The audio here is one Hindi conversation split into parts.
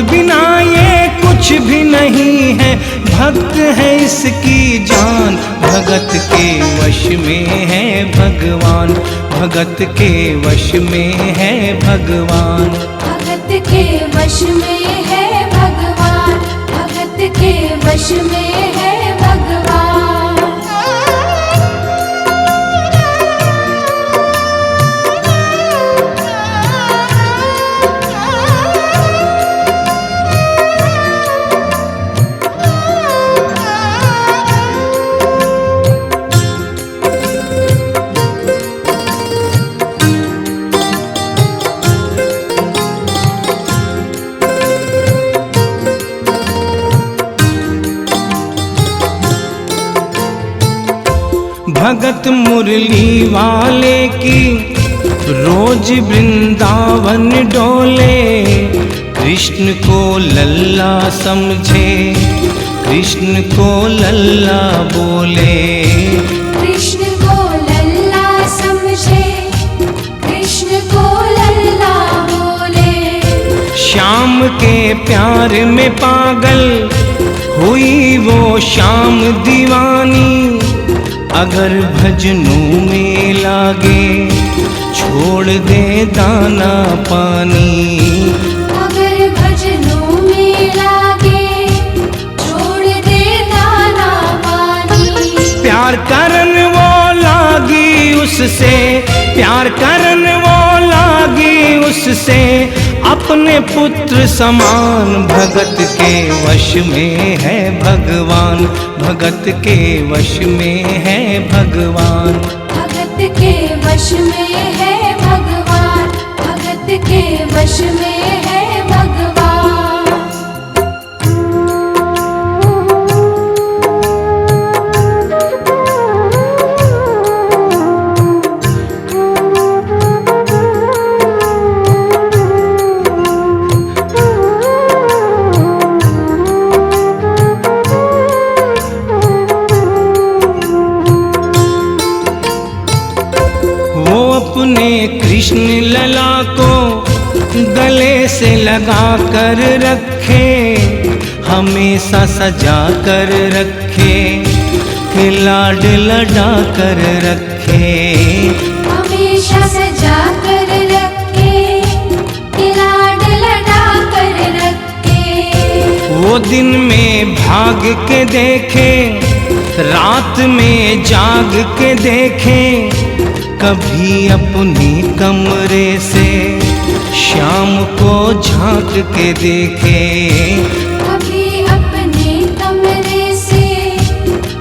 बिना ये कुछ भी नहीं है, भक्त है इसकी जान, भगत के वश में है भगवान, भगत के वश में है भगवान, भगत के वश में है भगवान, भगत के वश में है भगवान। भगत मुरली वाले की रोज वृंदावन डोले, कृष्ण को लल्ला समझे, कृष्ण को लल्ला बोले, कृष्ण को लल्ला समझे, कृष्ण को लल्ला बोले। श्याम के प्यार में पागल हुई वो श्याम दीवानी, अगर भजनों में लागे छोड़ दे दाना पानी, अगर भजनों में लागे छोड़ दे दाना पानी। प्यार करन वो लागी उससे, प्यार करन वो लागी उससे, अपने पुत्र समान, भगत के वश में है भगवान, भगत के वश में है भगवान, भगत के वश में है भगवान, भगत के वश में है भगवान। अपने कृष्ण लला को गले से लगा कर रखे, हमेशा सजा कर रखे, फिर लाड लडा कर रखे, हमेशा सजा कर रखे, फिर लाड लडा कर रखे। वो दिन में भाग के देखे, रात में जाग के देखे, कभी अपने कमरे से शाम को झांक के देखे, कभी अपने कमरे से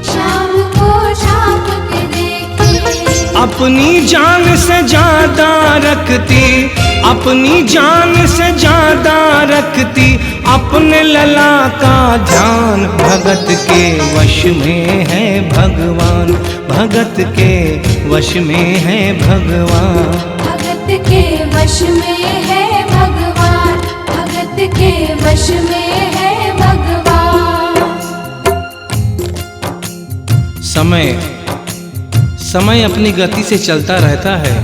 शाम को झांक के देखे। अपनी जान से ज्यादा रखती, अपनी जान से ज्यादा रखती, अपने लला का ध्यान, भगत के वश में है भगवान, भगत के वश में है भगवान, भगत के वश में है भगवान, भगत के वश में है भगवान। समय अपनी गति से चलता रहता है।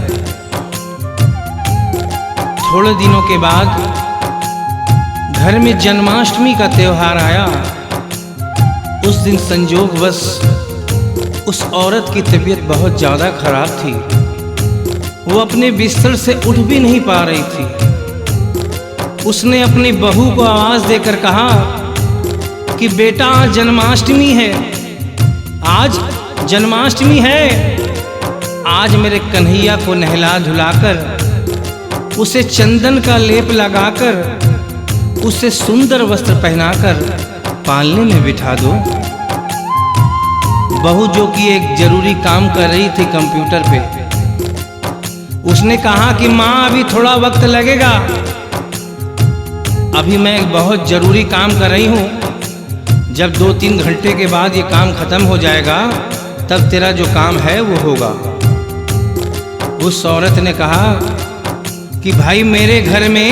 थोड़े दिनों के बाद घर में जन्माष्टमी का त्योहार आया। उस दिन संजोगवश उस औरत की तबीयत बहुत ज़्यादा खराब थी। वो अपने बिस्तर से उठ भी नहीं पा रही थी। उसने अपनी बहू को आवाज़ देकर कहा कि बेटा आज जन्माष्टमी है, आज जन्माष्टमी है। आज मेरे कन्हैया को नहला धुलाकर, उसे चंदन का लेप लगाकर, उसे सुंदर वस्त्र पहनाकर पालने में बिठा दो। बहू जो कि एक जरूरी काम कर रही थी कंप्यूटर पे, उसने कहा कि माँ अभी थोड़ा वक्त लगेगा, अभी मैं एक बहुत जरूरी काम कर रही हूँ। जब 2-3 घंटे के बाद ये काम खत्म हो जाएगा तब तेरा जो काम है वो होगा। उस औरत ने कहा कि भाई मेरे घर में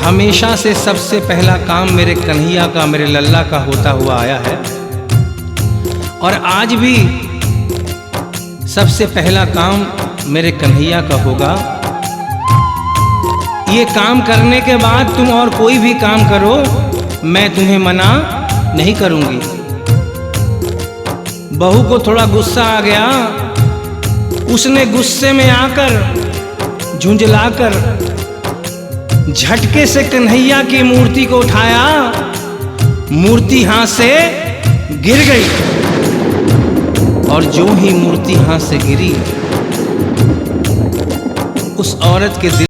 हमेशा से सबसे पहला काम मेरे कन्हैया का, मेरे लल्ला का होता हुआ आया है, और आज भी सबसे पहला काम मेरे कन्हैया का होगा। ये काम करने के बाद तुम और कोई भी काम करो, मैं तुम्हें मना नहीं करूंगी। बहू को थोड़ा गुस्सा आ गया। उसने गुस्से में आकर झुंझलाकर झटके से कन्हैया की मूर्ति को उठाया। मूर्ति हाथ से गिर गई और जो ही मूर्ति हाथ से गिरी, उस औरत के दिल